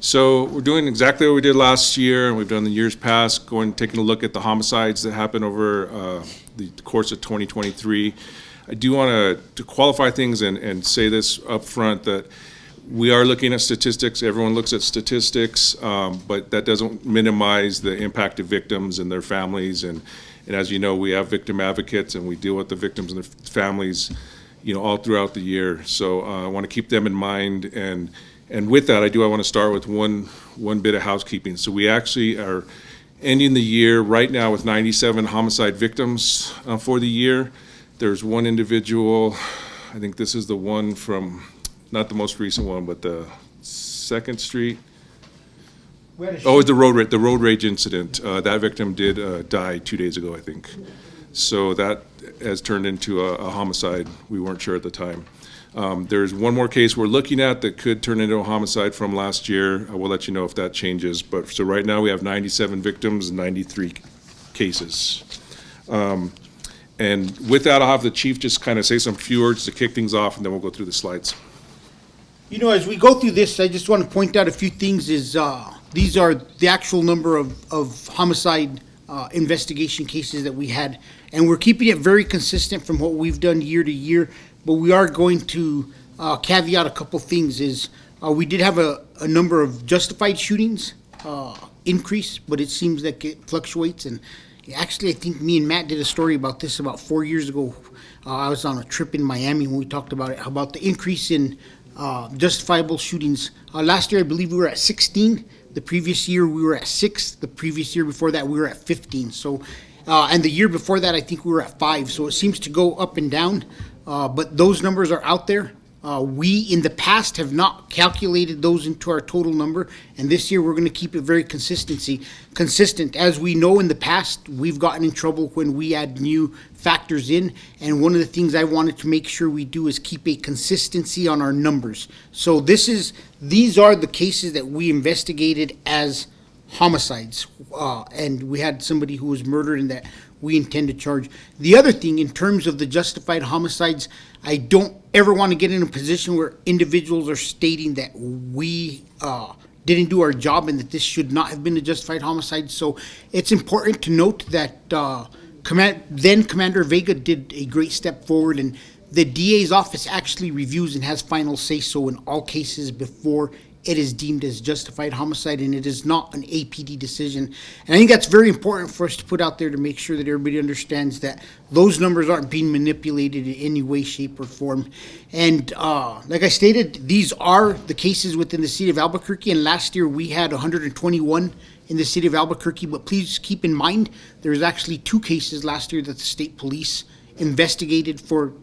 So we're doing exactly what we did last year, and we've done the years past, taking a look at the homicides that happened over the course of 2023. I do want to qualify things and say this up front, that we are looking at statistics. Everyone looks at statistics, but that doesn't minimize the impact of victims and their families. And as you know, we have victim advocates, and we deal with the victims and their families, all throughout the year. So I want to keep them in mind. And with that, I want to start with one bit of housekeeping. So we actually are ending the year right now with 97 homicide victims for the year. There's one individual, I think this is the one from, not the most recent one, but the 2nd Street. Oh, it's the road rage incident. That victim did die 2 days ago, I think. So that has turned into a homicide. We weren't sure at the time. There's one more case we're looking at that could turn into a homicide from last year. I will let you know if that changes. But so right now we have 97 victims and 93 cases. And with that, I'll have the chief just kind of say some few words to kick things off, and then we'll go through the slides. As we go through this, I just want to point out a few things. These are the actual number of homicide investigation cases that we had, and we're keeping it very consistent from what we've done year to year. But we are going to caveat a couple things. We did have a number of justified shootings increase, but it seems like it fluctuates. And actually, I think me and Matt did a story about this about 4 years ago. I was on a trip in Miami when we talked about it, about the increase in justifiable shootings. Last year, I believe we were at 16. The previous year, we were at 6. The previous year before that, we were at 15. So, and the year before that, I think we were at 5. So it seems to go up and down. But those numbers are out there. We, in the past, have not calculated those into our total number, and this year we're going to keep it very consistent. As we know, in the past, we've gotten in trouble when we add new factors in, and one of the things I wanted to make sure we do is keep a consistency on our numbers. So these are the cases that we investigated as homicides, and we had somebody who was murdered and that we intend to charge. The other thing, in terms of the justified homicides, I don't ever want to get in a position where individuals are stating that we didn't do our job and that this should not have been a justified homicide. So it's important to note that then Commander Vega did a great step forward, and the DA's office actually reviews and has final say-so in all cases before it is deemed as justified homicide, and it is not an APD decision. And I think that's very important for us to put out there to make sure that everybody understands that those numbers aren't being manipulated in any way, shape, or form. And like I stated, these are the cases within the city of Albuquerque, and last year we had 121 in the city of Albuquerque. But please keep in mind, there's actually 2 cases last year that the state police investigated for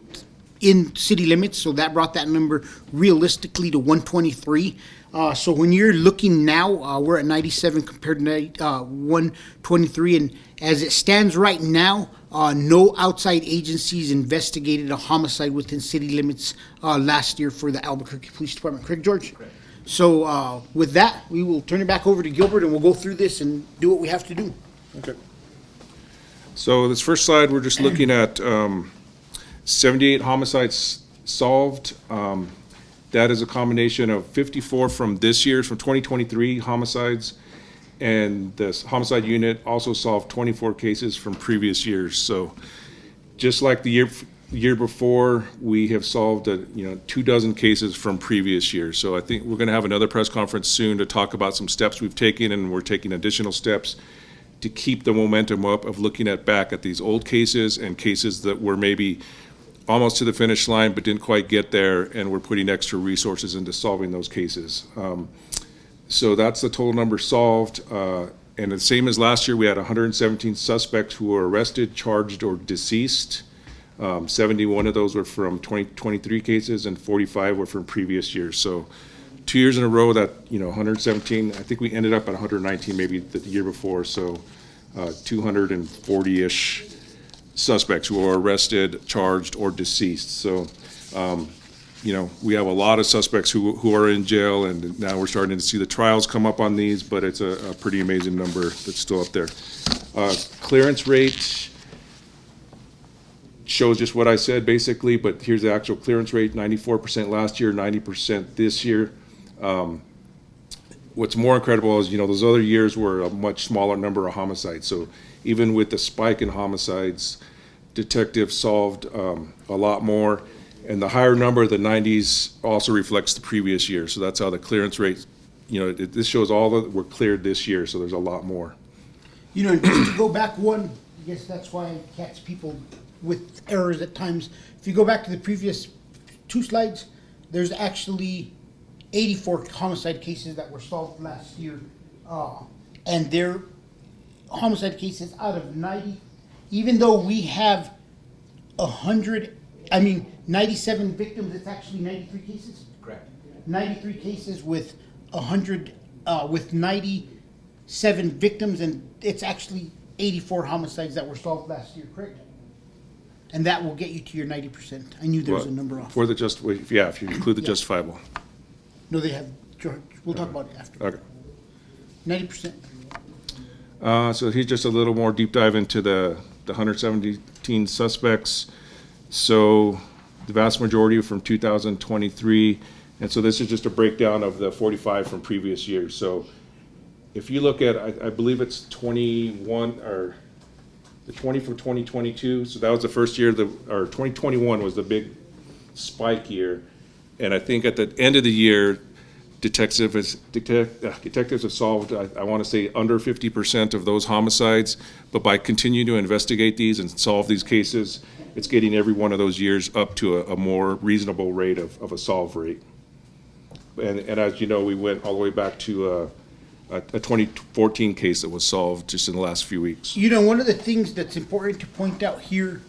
in city limits, so that brought that number realistically to 123. So when you're looking now, we're at 97 compared to 123, and as it stands right now, no outside agencies investigated a homicide within city limits last year for the Albuquerque Police Department. Correct, George? Correct. So with that, we will turn it back over to Gilbert, and we'll go through this and do what we have to do. Okay. So this first slide, we're just looking at 78 homicides solved. That is a combination of 54 from this year's, from 2023 homicides, and this homicide unit also solved 24 cases from previous years. So just like the year before, we have solved 24 cases from previous years. So I think we're going to have another press conference soon to talk about some steps we've taken, and we're taking additional steps to keep the momentum up of looking back at these old cases and cases that were maybe almost to the finish line but didn't quite get there, and we're putting extra resources into solving those cases. So that's the total number solved. And the same as last year, we had 117 suspects who were arrested, charged, or deceased. 71 of those were from 2023 cases, and 45 were from previous years. So 2 years in a row that 117. I think we ended up at 119 maybe the year before. So 240-ish suspects who are arrested, charged, or deceased. So, we have a lot of suspects who are in jail, and now we're starting to see the trials come up on these, but it's a pretty amazing number that's still up there. Clearance rate shows just what I said basically, but here's the actual clearance rate: 94% last year, 90% this year. what's more incredible is, those other years were a much smaller number of homicides. So even with the spike in homicides, detectives solved a lot more. And the higher number of the 90s also reflects the previous year. So that's how the clearance rate, this shows all that were cleared this year. So there's a lot more. And just to go back one, I guess that's why I catch people with errors at times. If you go back to the previous two slides, there's actually 84 homicide cases that were solved last year. And they're homicide cases out of 90, even though we have 97 victims, it's actually 93 cases? Correct. 93 cases with 97 victims, and it's actually 84 homicides that were solved last year, correct? And that will get you to your 90%. I knew there was a number off. For the if you include the Yeah. justifiable. No, they have, George, we'll talk about it after. Okay. 90%. So here's just a little more deep dive into the 117 suspects. So the vast majority are from 2023. And so this is just a breakdown of the 45 from previous years. So if you look at, I believe it's 21, or the 20 from 2022. So that was the first year, or 2021 was the big spike year. And I think at the end of the year, detectives have solved, I want to say, under 50% of those homicides. But by continuing to investigate these and solve these cases, it's getting every one of those years up to a more reasonable rate of a solve rate. And as you know, we went all the way back to a 2014 case that was solved just in the last few weeks. One of the things that's important to point out here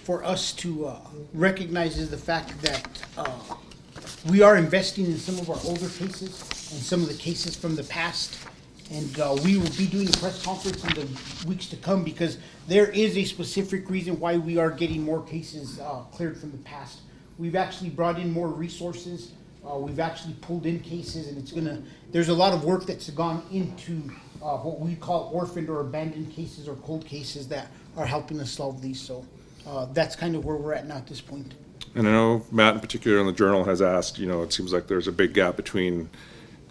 for us to recognize is the fact that we are investing in some of our older cases and some of the cases from the past. And we will be doing a press conference in the weeks to come, because there is a specific reason why we are getting more cases cleared from the past. We've actually brought in more resources. We've actually pulled in cases, and there's a lot of work that's gone into what we call orphaned or abandoned cases or cold cases that are helping us solve these. So that's kind of where we're at now at this point. And I know Matt in particular in the Journal has asked, it seems like there's a big gap between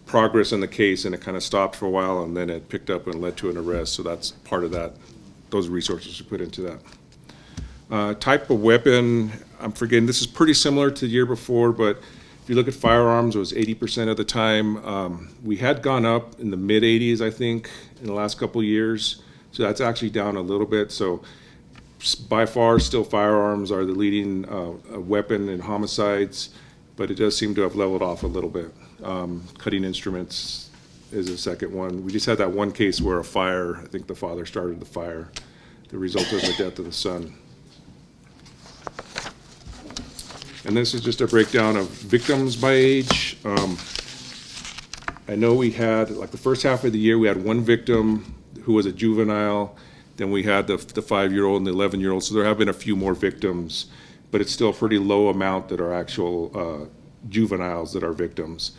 progress in the case, and it kind of stopped for a while, and then it picked up and led to an arrest. So that's part of that, those resources we put into that. Type of weapon, I'm forgetting, this is pretty similar to the year before, but if you look at firearms, it was 80% of the time. We had gone up in the mid-80s, I think, in the last couple of years. So that's actually down a little bit. So by far, still firearms are the leading weapon in homicides, but it does seem to have leveled off a little bit. Cutting instruments is the second one. We just had that one case where a fire, I think the father started the fire, that resulted in the death of the son. And this is just a breakdown of victims by age. I know we had, like the first half of the year, we had one victim who was a juvenile. Then we had the 5-year-old and the 11-year-old. So there have been a few more victims, but it's still a pretty low amount that are actual juveniles that are victims.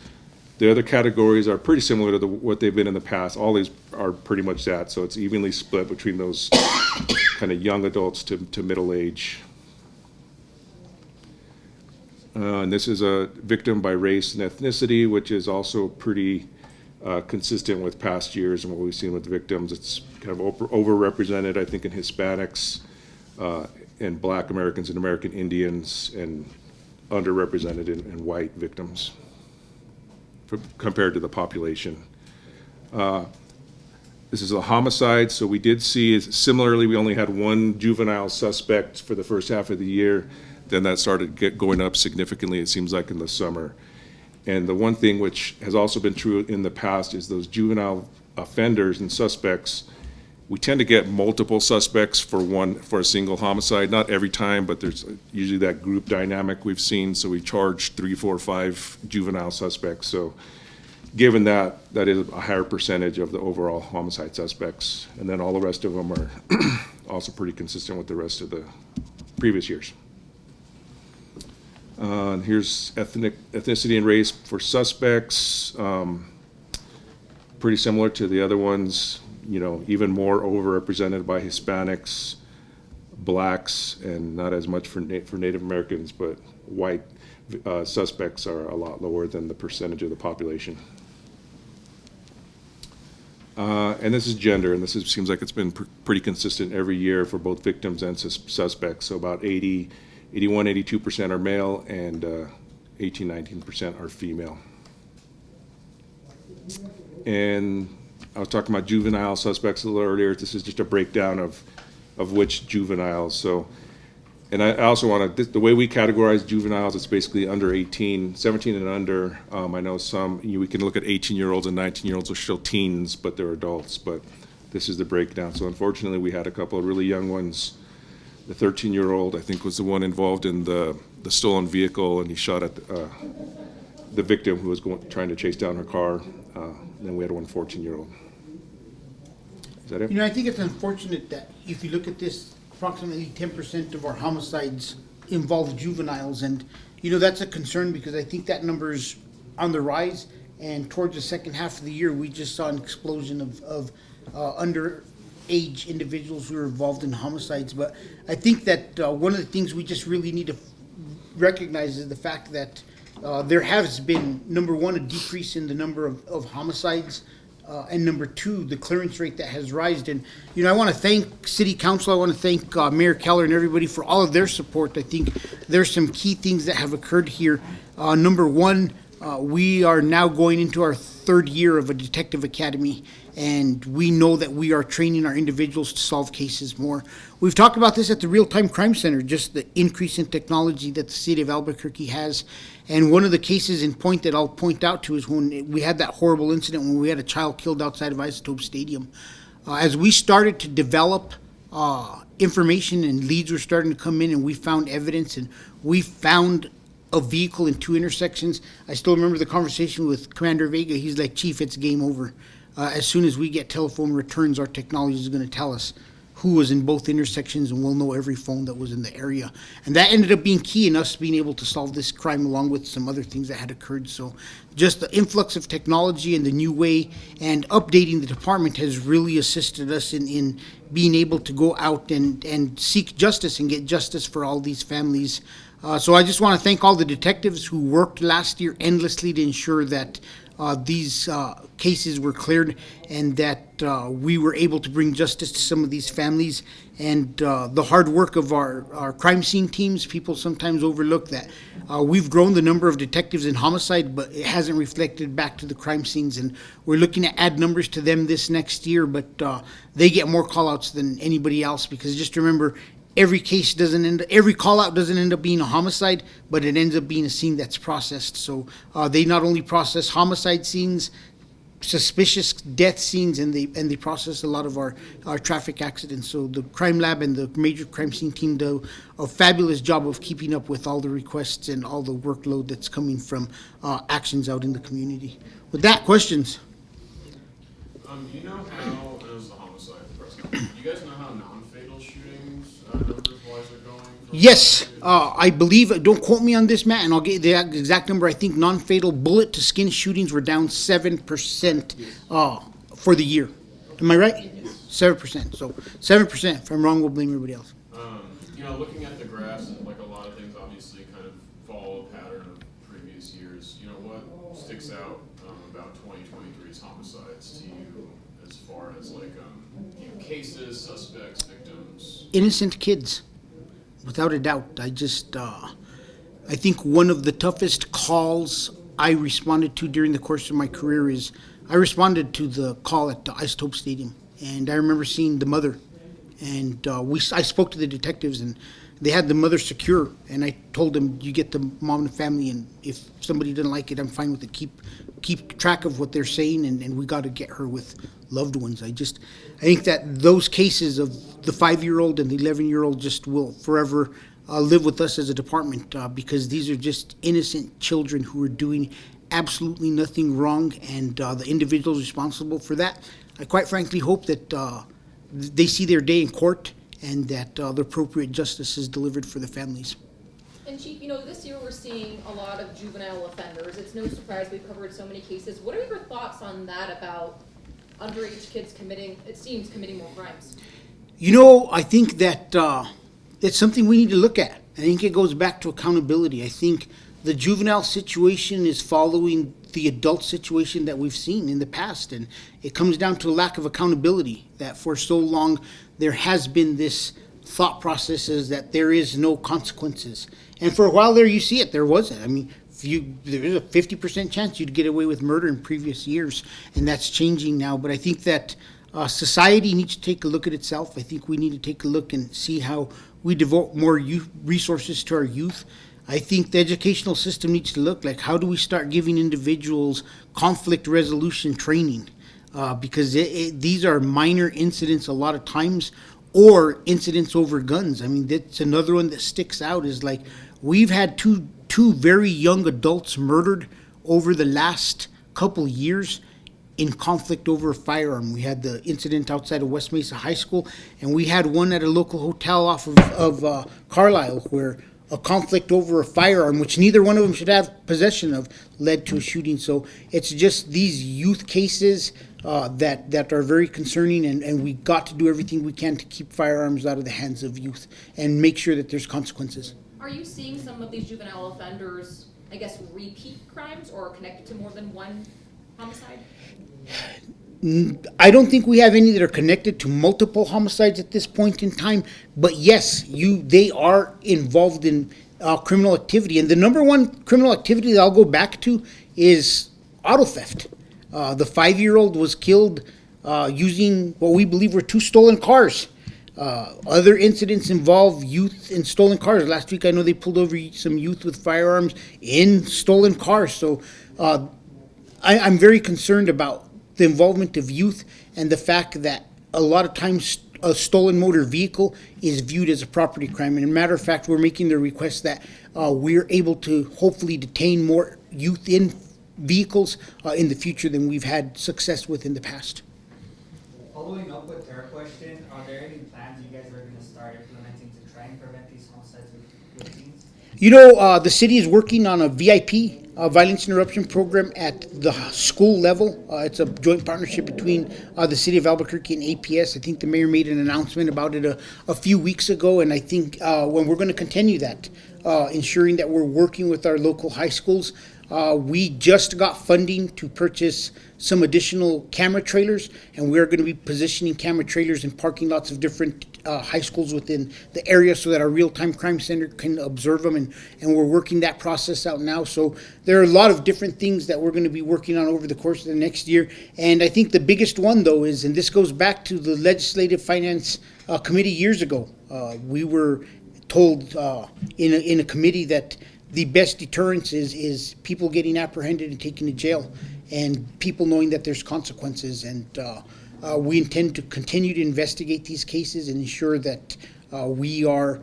The other categories are pretty similar to what they've been in the past. All these are pretty much that. So it's evenly split between those kind of young adults to middle age. And this is a victim by race and ethnicity, which is also pretty consistent with past years and what we've seen with victims. It's kind of overrepresented, I think, in Hispanics and Black Americans and American Indians, and underrepresented in white victims compared to the population. This is a homicide, so we did see, similarly, we only had one juvenile suspect for the first half of the year. Then that started going up significantly, it seems like, in the summer. And the one thing which has also been true in the past is those juvenile offenders and suspects, we tend to get multiple suspects for a single homicide. Not every time, but there's usually that group dynamic we've seen. So we charge 3, 4, 5 juvenile suspects. So given that, that is a higher percentage of the overall homicide suspects. And then all the rest of them are also pretty consistent with the rest of the previous years. And here's ethnicity and race for suspects. Pretty similar to the other ones, even more overrepresented by Hispanics, Blacks, and not as much for Native Americans, but white suspects are a lot lower than the percentage of the population. And this is gender, and seems like it's been pretty consistent every year for both victims and suspects. So about 82% are male, and 19% are female. And I was talking about juvenile suspects a little earlier. This is just a breakdown of which juveniles. So, and I also want to, the way we categorize juveniles, it's basically under 18, 17 and under. I know we can look at 18-year-olds and 19-year-olds are still teens, but they're adults. But this is the breakdown. So unfortunately, we had a couple of really young ones. The 13-year-old, I think, was the one involved in the stolen vehicle, and he shot at the victim who was trying to chase down her car. Then we had one 14-year-old. Is that it? I think it's unfortunate that if you look at this, approximately 10% of our homicides involve juveniles, and that's a concern because I think that number is on the rise. And towards the second half of the year, we just saw an explosion of underage individuals who are involved in homicides. But I think that one of the things we just really need to recognize is the fact that there has been, number one, a decrease in the number of homicides, and number two, the clearance rate that has risen. And I want to thank City Council, I want to thank Mayor Keller and everybody for all of their support. I think there's some key things that have occurred here. Number one, we are now going into our third year of a detective academy, and we know that we are training our individuals to solve cases more. We've talked about this at the Real-Time Crime Center, just the increase in technology that the city of Albuquerque has. And one of the cases in point that I'll point out to is when we had that horrible incident when we had a child killed outside of Isotope Stadium. As we started to develop information and leads were starting to come in, and we found evidence, and we found a vehicle in two intersections. I still remember the conversation with Commander Vega. He's like, Chief, it's game over. As soon as we get telephone returns, our technology is going to tell us who was in both intersections, and we'll know every phone that was in the area. And that ended up being key in us being able to solve this crime, along with some other things that had occurred. So just the influx of technology and the new way and updating the department has really assisted us in being able to go out and seek justice and get justice for all these families. So I just want to thank all the detectives who worked last year endlessly to ensure that these cases were cleared and that we were able to bring justice to some of these families. And the hard work of our crime scene teams, people sometimes overlook that. We've grown the number of detectives in homicide, but it hasn't reflected back to the crime scenes. And we're looking to add numbers to them this next year, but they get more call-outs than anybody else, because just remember, every call out doesn't end up being a homicide, but it ends up being a scene that's processed. So they not only process homicide scenes, suspicious death scenes, and they process a lot of our traffic accidents. So the crime lab and the major crime scene team do a fabulous job of keeping up with all the requests and all the workload that's coming from actions out in the community. With that, questions? Do you know how, and this is the homicide question, do you guys know how non-fatal shootings numbers-wise are going? Yes, I believe, don't quote me on this, Matt, and I'll get the exact number. I think non-fatal bullet-to-skin shootings were down 7% for the year. Am I right? Yes. 7%. So 7%. If I'm wrong, we'll blame everybody else. Looking at the graphs, like a lot of things obviously kind of follow a pattern of previous years. What sticks out about 2023's homicides to you as far as cases, suspects, victims? Innocent kids, without a doubt. I think one of the toughest calls I responded to during the course of my career is I responded to the call at the Isotope Stadium, and I remember seeing the mother, and I spoke to the detectives, and they had the mother secure, and I told them, you get the mom and family, and if somebody doesn't like it, I'm fine with it. Keep track of what they're saying, and we got to get her with loved ones. I think that those cases of the 5-year-old and the 11-year-old just will forever live with us as a department, because these are just innocent children who are doing absolutely nothing wrong, and the individuals responsible for that, I quite frankly hope that they see their day in court and that the appropriate justice is delivered for the families. And Chief, this year we're seeing a lot of juvenile offenders. It's no surprise we've covered so many cases. What are your thoughts on that about underage kids committing more crimes? I think that it's something we need to look at. I think it goes back to accountability. I think the juvenile situation is following the adult situation that we've seen in the past, and it comes down to a lack of accountability, that for so long there has been this thought process is that there is no consequences. And for a while there, you see it, there wasn't. I mean, there is a 50% chance you'd get away with murder in previous years, and that's changing now. But I think that society needs to take a look at itself. I think we need to take a look and see how we devote more youth resources to our youth. I think the educational system needs to look like, how do we start giving individuals conflict resolution training? Because these are minor incidents a lot of times, or incidents over guns. I mean, that's another one that sticks out, is like, we've had two very young adults murdered over the last couple years in conflict over a firearm. We had the incident outside of West Mesa High School, and we had one at a local hotel off of Carlisle, where a conflict over a firearm, which neither one of them should have possession of, led to a shooting. So it's just these youth cases that are very concerning, and we got to do everything we can to keep firearms out of the hands of youth and make sure that there's consequences. Are you seeing some of these juvenile offenders, I guess, repeat crimes or connected to more than one homicide? I don't think we have any that are connected to multiple homicides at this point in time, but yes, they are involved in criminal activity. And the number one criminal activity that I'll go back to is auto theft. The 5-year-old was killed using what we believe were 2 stolen cars. Other incidents involve youth in stolen cars. Last week, I know they pulled over some youth with firearms in stolen cars. So I'm very concerned about the involvement of youth, and the fact that a lot of times a stolen motor vehicle is viewed as a property crime. And as a matter of fact, we're making the request that we're able to hopefully detain more youth in vehicles in the future than we've had success with in the past. Following up with her question, are there any plans you guys are going to start implementing to try and prevent these homicides with teens? You know, the city is working on a VIP, violence interruption program at the school level. It's a joint partnership between the city of Albuquerque and APS. I think the mayor made an announcement about it a few weeks ago, and I think when we're going to continue that, ensuring that we're working with our local high schools. We just got funding to purchase some additional camera trailers, and we're going to be positioning camera trailers in parking lots of different high schools within the area so that our real-time crime center can observe them, and we're working that process out now. So there are a lot of different things that we're going to be working on over the course of the next year. And I think the biggest one, though, is, and this goes back to the Legislative Finance Committee years ago, we were told in a committee that the best deterrence is people getting apprehended and taken to jail, and people knowing that there's consequences. And we intend to continue to investigate these cases and ensure that we are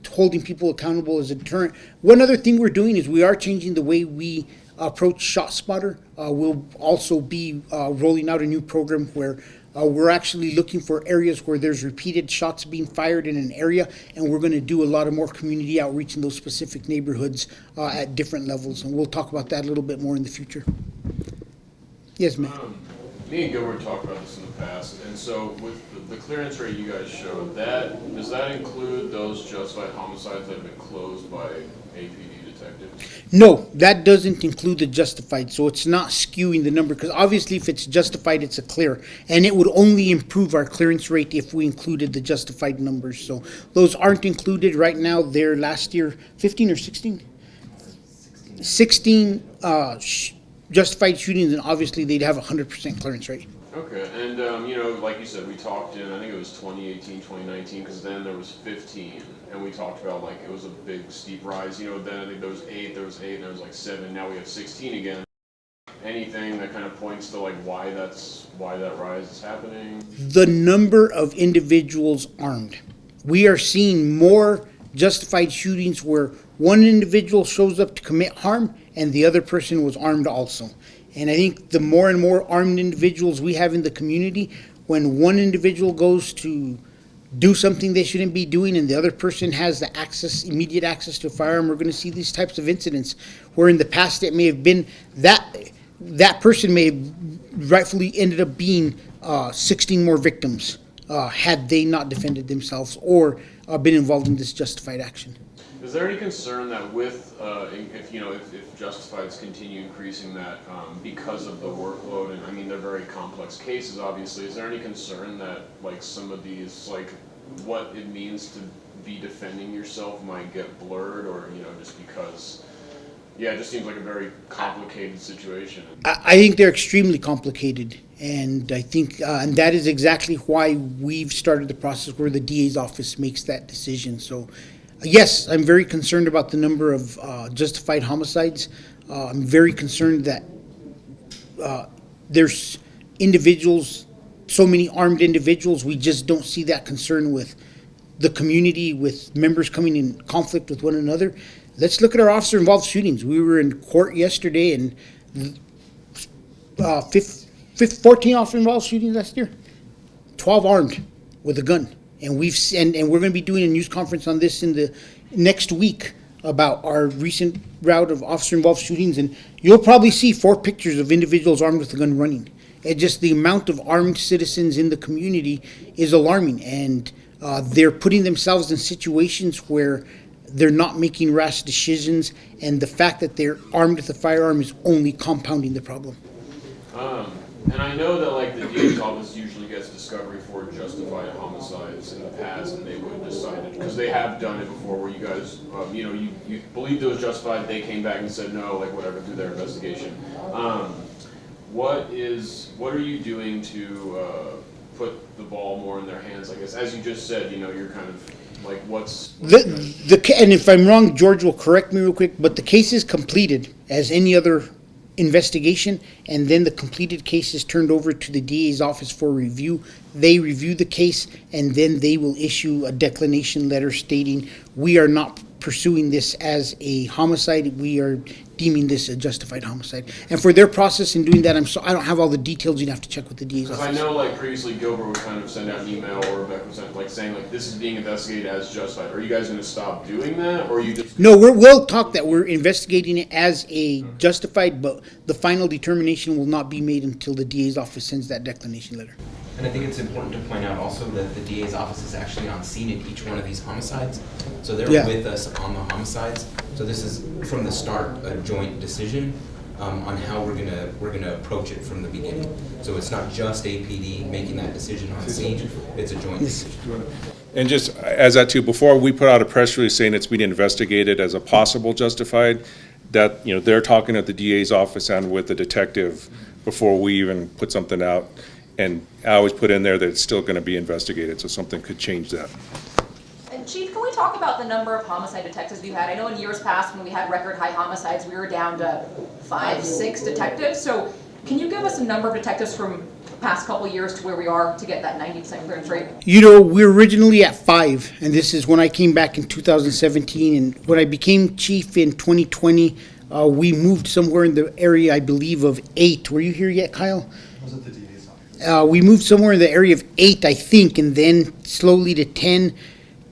holding people accountable as a deterrent. One other thing we're doing is we are changing the way we approach ShotSpotter. We'll also be rolling out a new program where we're actually looking for areas where there's repeated shots being fired in an area, and we're going to do a lot of more community outreach in those specific neighborhoods at different levels. And we'll talk about that a little bit more in the future. Yes, ma'am. Me and Gilbert talked about this in the past, and so with the clearance rate you guys showed, does that include those justified homicides that have been closed by APD detectives? No, that doesn't include the justified, so it's not skewing the number, because obviously if it's justified, it's a clear, and it would only improve our clearance rate if we included the justified numbers. So those aren't included right now. They're last year 15 or 16? 16 justified shootings, and obviously they'd have 100% clearance rate. Okay, and like you said, we talked in, I think it was 2018, 2019, because then there was 15, and we talked about like it was a big steep rise. Then I think there was 8, and there was like 7. Now we have 16 again. Anything that kind of points to like why that rise is happening? The number of individuals armed. We are seeing more justified shootings where one individual shows up to commit harm and the other person was armed also. And I think the more and more armed individuals we have in the community, when one individual goes to do something they shouldn't be doing and the other person has the immediate access to a firearm, we're going to see these types of incidents where in the past it may have been that person may have rightfully ended up being 16 more victims had they not defended themselves or been involved in this justified action. Is there any concern that with, if, you know, if Justifieds continue increasing that, because of the workload, and I mean, they're very complex cases, obviously, is there any concern that, like, some of these, like, what it means to be defending yourself might get blurred, or, you know, just because, yeah, it just seems like a very complicated situation. I think they're extremely complicated, and I think, and that is exactly why we've started the process where the DA's office makes that decision. So, yes, I'm very concerned about the number of justified homicides. I'm very concerned that there's individuals, so many armed individuals. We just don't see that concern with the community, with members coming in conflict with one another. Let's look at our officer-involved shootings. We were in court yesterday, and 14 officer-involved shootings last year, 12 armed with a gun. And we're going to be doing a news conference on this in the next week about our recent route of officer-involved shootings, and you'll probably see 4 pictures of individuals armed with a gun running. And just the amount of armed citizens in the community is alarming, and they're putting themselves in situations where they're not making rash decisions, and the fact that they're armed with a firearm is only compounding the problem. And I know that, like, the DA's office usually gets discovery for justified homicides in the past, and they would decide it, because they have done it before where you guys, you know, you believed it was justified, they came back and said no, like, whatever, through their investigation. What are you doing to put the ball more in their hands, I guess? As you just said, you know, you're kind of, like, and if I'm wrong, George will correct me real quick, but the case is completed as any other investigation, and then the completed case is turned over to the DA's office for review. They review the case, and then they will issue a declination letter stating we are not pursuing this as a homicide, we are deeming this a justified homicide. And for their process in doing that, I don't have all the details. You'd have to check with the DA's office. Because I know, like, previously Gilbert would kind of send out an email, or Rebecca would send, like, saying, like, this is being investigated as justified. Are you guys going to stop doing that, or are you just... No, we'll talk that we're investigating it as a justified, but the final determination will not be made until the DA's office sends that declination letter. And I think it's important to point out also that the DA's office is actually on scene at each one of these homicides. So they're with us on the homicides. So this is, from the start, a joint decision on how we're gonna approach it from the beginning. So it's not just APD making that decision on scene, it's a joint decision. And just as that too, before we put out a press release saying it's being investigated as a possible justified, that, you know, they're talking at the DA's office and with the detective before we even put something out. And I always put in there that it's still going to be investigated, so something could change that. And Chief, can we talk about the number of homicide detectives we've had? I know in years past when we had record high homicides, we were down to 5, 6 detectives. So can you give us a number of detectives from the past couple of years to where we are to get that 90% clearance rate? You know, we were originally at 5, and this is when I came back in 2017. And when I became chief in 2020, we moved somewhere in the area, I believe, of 8. Were you here yet, Kyle? Was it the DA's office? We moved somewhere in the area of 8, I think, and then slowly to 10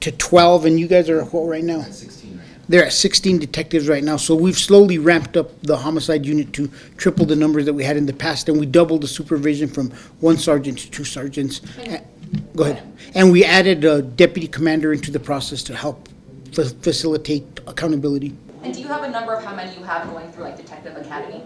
to 12. And you guys are at what right now? At 16 right now. They're at 16 detectives right now. So we've slowly ramped up the homicide unit to triple the numbers that we had in the past, and we doubled the supervision from 1 sergeant to 2 sergeants. Go ahead. And we added a deputy commander into the process to help facilitate accountability. And do you have a number of how many you have going through, like, Detective Academy?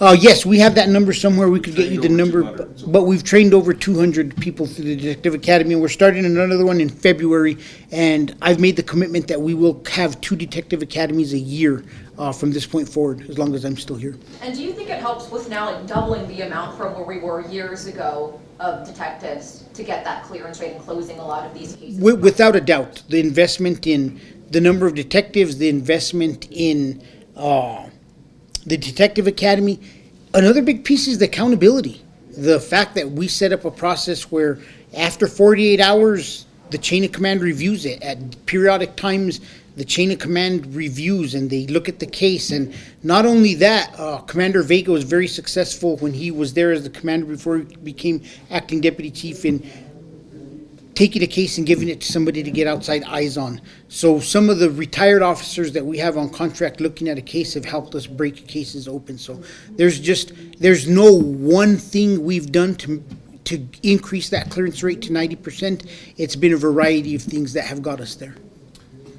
Yes, we have that number somewhere. We could get you the number, but we've trained over 200 people through the Detective Academy, and we're starting another one in February. And I've made the commitment that we will have 2 Detective Academies a year from this point forward, as long as I'm still here. And do you think it helps with now, like, doubling the amount from where we were years ago of detectives to get that clearance rate and closing a lot of these cases? Without a doubt, the investment in the number of detectives, the investment in the Detective Academy. Another big piece is the accountability. The fact that we set up a process where after 48 hours, the chain of command reviews it. At periodic times, the chain of command reviews and they look at the case. And not only that, Commander Vega was very successful when he was there as the commander before he became acting deputy chief in taking a case and giving it to somebody to get outside eyes on. So some of the retired officers that we have on contract looking at a case have helped us break cases open. So there's no one thing we've done to increase that clearance rate to 90%. It's been a variety of things that have got us there.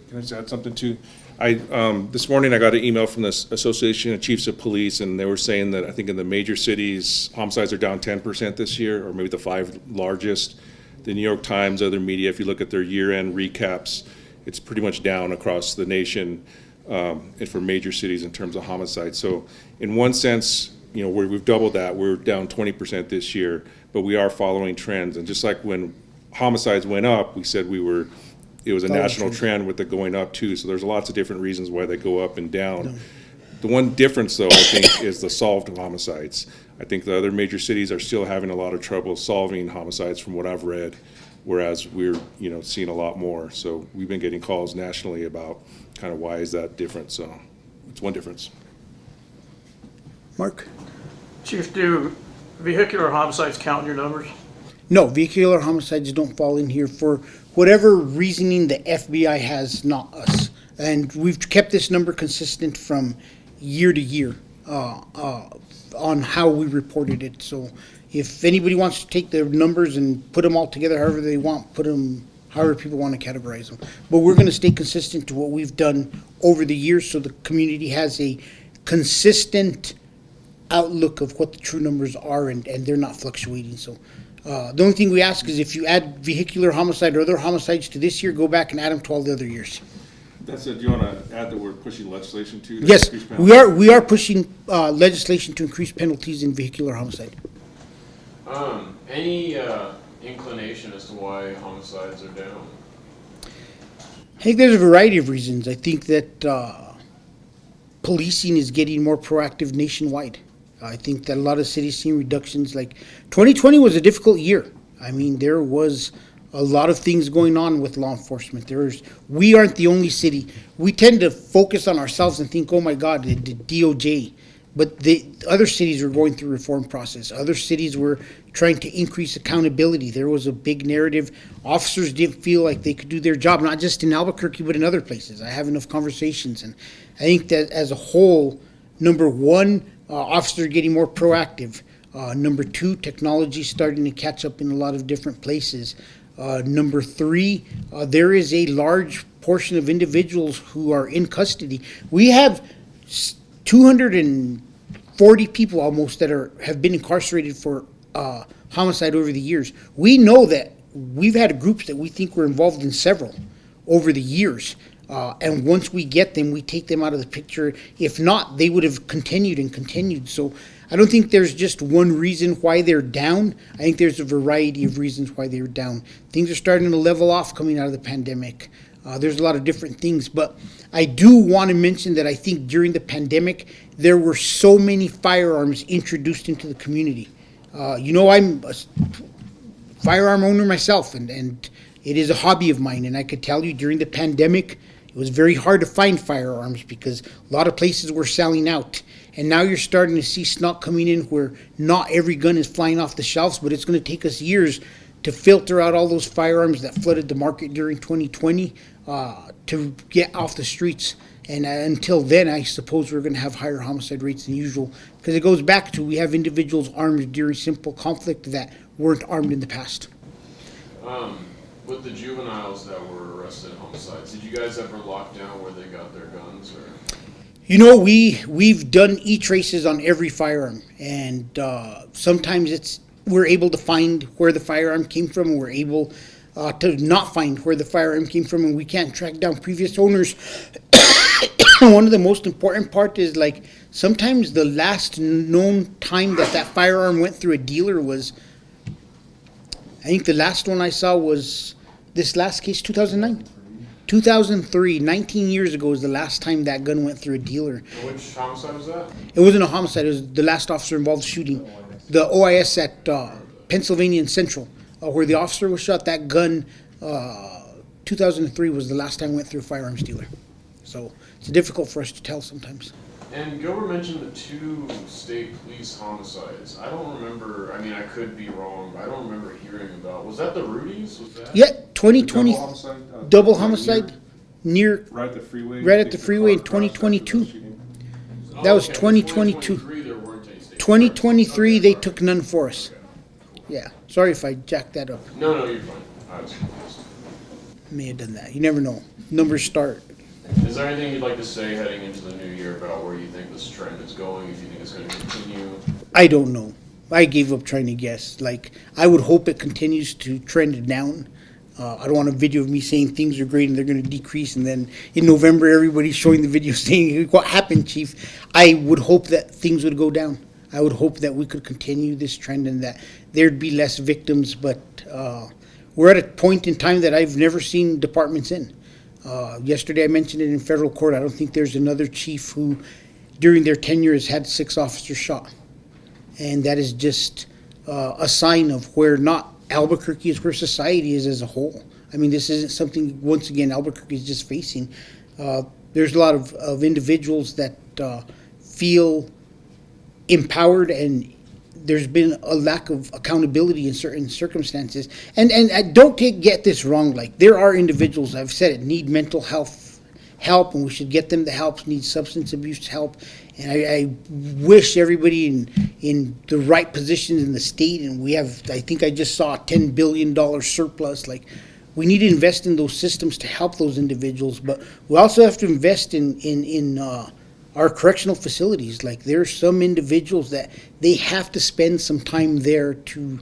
Can I just add something too? This morning I got an email from the Association of Chiefs of Police, and they were saying that I think in the major cities, homicides are down 10% this year, or maybe the 5 largest. The New York Times, other media, if you look at their year-end recaps, it's pretty much down across the nation, and for major cities in terms of homicides. So in one sense, you know, we've doubled that. We're down 20% this year, but we are following trends. And just like when homicides went up, we said it was a national trend with it going up too. So there's lots of different reasons why they go up and down. The one difference though, I think, is the solved homicides. I think the other major cities are still having a lot of trouble solving homicides from what I've read, whereas we're, you know, seeing a lot more. So we've been getting calls nationally about kind of why is that different. So it's one difference. Mark? Chief, do vehicular homicides count in your numbers? No, vehicular homicides don't fall in here for whatever reasoning the FBI has, not us. And we've kept this number consistent from year to year on how we reported it. So if anybody wants to take the numbers and put them all together however they want, put them however people want to categorize them. But we're going to stay consistent to what we've done over the years so the community has a consistent outlook of what the true numbers are, and they're not fluctuating. So the only thing we ask is if you add vehicular homicide or other homicides to this year, go back and add them to all the other years. That's it. Do you want to add that we're pushing legislation too? Yes, we are pushing legislation to increase penalties in vehicular homicide. Any inclination as to why homicides are down? I think there's a variety of reasons. I think that policing is getting more proactive nationwide. I think that a lot of cities seeing reductions. Like 2020 was a difficult year. I mean, there was a lot of things going on with law enforcement. We aren't the only city. We tend to focus on ourselves and think, oh my God, the DOJ. But the other cities were going through reform process. Other cities were trying to increase accountability. There was a big narrative. Officers didn't feel like they could do their job, not just in Albuquerque, but in other places. I have enough conversations. And I think that as a whole, number one, officers getting more proactive. Number two, technology starting to catch up in a lot of different places. Number three, there is a large portion of individuals who are in custody. We have 240 people almost that have been incarcerated for homicide over the years. We know that we've had groups that we think were involved in several over the years. And once we get them, we take them out of the picture. If not, they would have continued and continued. So I don't think there's just one reason why they're down. I think there's a variety of reasons why they're down. Things are starting to level off coming out of the pandemic. There's a lot of different things. But I do want to mention that I think during the pandemic, there were so many firearms introduced into the community. I'm a firearm owner myself, and it is a hobby of mine. And I could tell you during the pandemic, it was very hard to find firearms because a lot of places were selling out. And now you're starting to see snuck coming in where not every gun is flying off the shelves, but it's going to take us years to filter out all those firearms that flooded the market during 2020 to get off the streets. And until then, I suppose we're going to have higher homicide rates than usual because it goes back to we have individuals armed during simple conflict that weren't armed in the past. With the juveniles that were arrested in homicides, did you guys ever lock down where they got their guns? Or? You know, we've done e-traces on every firearm, and sometimes we're able to find where the firearm came from, and we're able to not find where the firearm came from, and we can't track down previous owners. One of the most important part is like sometimes the last known time that firearm went through a dealer was, I think the last one I saw was this last case, 2009. 2003, 19 years ago was the last time that gun went through a dealer. And which homicide was that? It wasn't a homicide, it was the last officer involved shooting. The OIS at Pennsylvania and Central, where the officer was shot. That gun, 2003 was the last time it went through a firearms dealer. So it's difficult for us to tell sometimes. And Gilbert mentioned the 2 state police homicides. I don't remember, I mean, I could be wrong, but I don't remember hearing about. Was that the Rudies? Was that? Yeah, 2020, Double homicide, double homicide near, right at the freeway. right at the freeway in 2022. That was 2022. 2023, there weren't any state 2023, they okay, took none for us. okay. Yeah, sorry if I jacked that up. No, you're fine. I was confused. may have done that. You never know. Numbers start. Is there anything you'd like to say heading into the new year about where you think this trend is going, if you think it's gonna continue? I don't know. I gave up trying to guess. Like, I would hope it continues to trend down. I don't want a video of me saying things are great and they're going to decrease, and then in November everybody's showing the video saying, "What happened, Chief?" I would hope that things would go down. I would hope that we could continue this trend and that there'd be less victims. But we're at a point in time that I've never seen departments in. Yesterday I mentioned it in federal court. I don't think there's another chief who, during their tenure, has had 6 officers shot. And that is just a sign of where not Albuquerque is, where society is as a whole. I mean, this isn't something, once again, Albuquerque is just facing. There's a lot of individuals that feel empowered, and there's been a lack of accountability in certain circumstances. And don't get this wrong, like, there are individuals, I've said it, need mental health help, and we should get them the help, need substance abuse help. And I wish everybody in the right positions in the state, and we have, I think I just saw a $10 billion surplus, like, we need to invest in those systems to help those individuals, but we also have to invest in our correctional facilities. Like, there are some individuals that they have to spend some time there to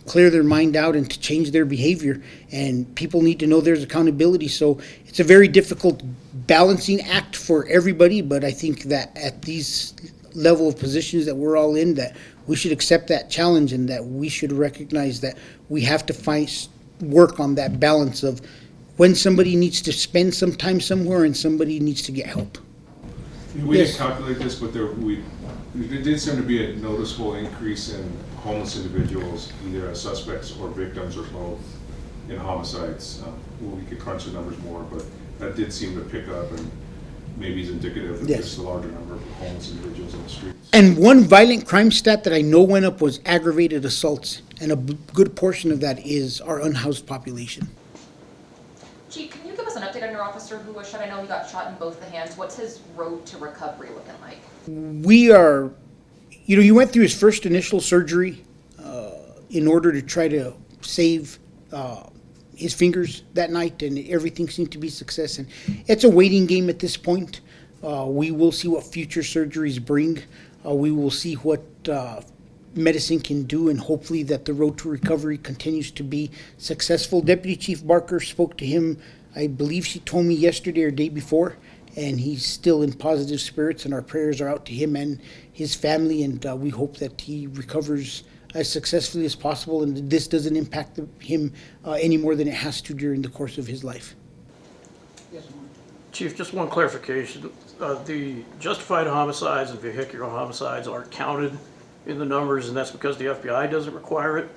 clear their mind out and to change their behavior, and people need to know there's accountability. So it's a very difficult balancing act for everybody, but I think that at these level of positions that we're all in, that we should accept that challenge, and that we should recognize that we have to work on that balance of when somebody needs to spend some time somewhere and somebody needs to get help. We Yes. didn't calculate this, but there did seem to be a noticeable increase in homeless individuals, either as suspects or victims or both, in homicides. We could crunch the numbers more, but that did seem to pick up, and maybe is indicative of Yes. just a larger number of homeless individuals on the streets. And one violent crime stat that I know went up was aggravated assaults, and a good portion of that is our unhoused population. Chief, can you give us an update on your officer who was shot? I know he got shot in both the hands. What's his road to recovery looking like? We are, he went through his first initial surgery in order to try to save his fingers that night, and everything seemed to be success. And it's a waiting game at this point. We will see what future surgeries bring. We will see what medicine can do, and hopefully that the road to recovery continues to be successful. Deputy Chief Barker spoke to him, I believe she told me yesterday or day before, and he's still in positive spirits, and our prayers are out to him and his family, and we hope that he recovers as successfully as possible, and this doesn't impact him any more than it has to during the course of his life. Chief, just one clarification. The justified homicides and vehicular homicides aren't counted in the numbers, and that's because the FBI doesn't require it?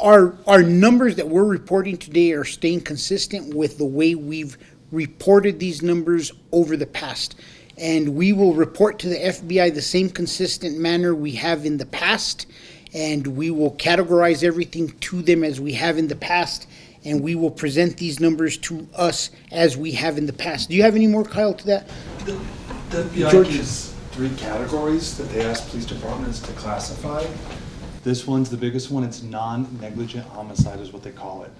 Our numbers that we're reporting today are staying consistent with the way we've reported these numbers over the past. And we will report to the FBI the same consistent manner we have in the past, and we will categorize everything to them as we have in the past, and we will present these numbers to us as we have in the past. Do you have any more, Kyle, to that? The FBI George? gives 3 categories that they ask police departments to classify. This one's the biggest one. It's non-negligent homicide is what they call it.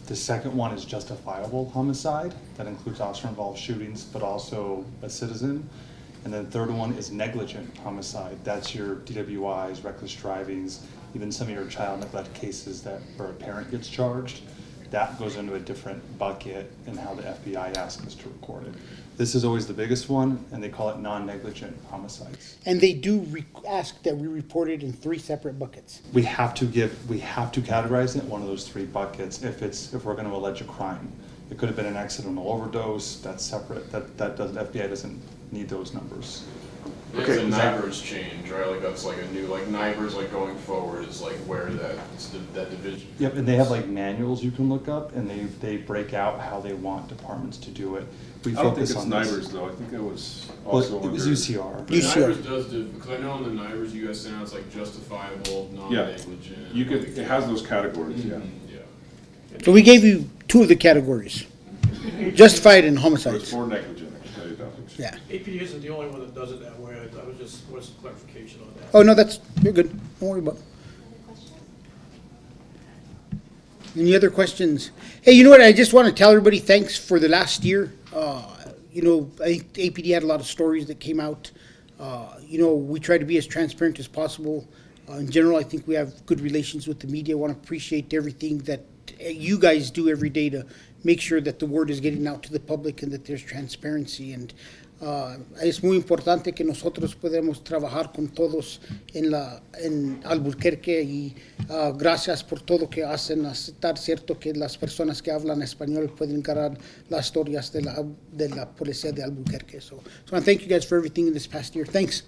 The second one is justifiable homicide. That includes officer-involved shootings, but also a citizen. And then the third one is negligent homicide. That's your DWIs, reckless drivings, even some of your child neglect cases where a parent gets charged. That goes into a different bucket in how the FBI asks us to record it. This is always the biggest one, and they call it non-negligent homicides. And they do ask that we report it in 3 separate buckets. We have to categorize it in one of those 3 buckets if we're going to allege a crime. It could have been an accidental overdose. That's separate. FBI doesn't need those numbers. It's a NIBRS change, right? Like that's like a new, like NIBRS, like going forward is like where that division. Yep, and they have like manuals you can look up, and they break out how they want departments to do it. We I don't think focus it's on this. NIBRS though, I think it was Well, also it was under- UCR. You sure? NIBRS does do, because I know in the NIBRS you guys send out, it's like justifiable, non-negligent. You could, it has those categories, yeah. Yeah. So we gave you 2 of the categories, justified and So it's homicides. more negligent, I can tell you that. Yeah. AP isn't the only one that does it that way. I was just, wanted some clarification on that. Oh, no, you're good. Don't worry about it. Any other questions? Hey, you know what? I just want to tell everybody thanks for the last year. You know, I think APD had a lot of stories that came out. You know, we try to be as transparent as possible. In general, I think we have good relations with the media. I want to appreciate everything that you guys do every day to make sure that the word is getting out to the public and that there's transparency. And es muy importante que nosotros podamos trabajar con todos en Albuquerque y gracias por todo que hacen. Estar cierto que las personas que hablan español pueden ganar las historias de la policía de Albuquerque. So I thank you guys for everything in this past year. Thanks.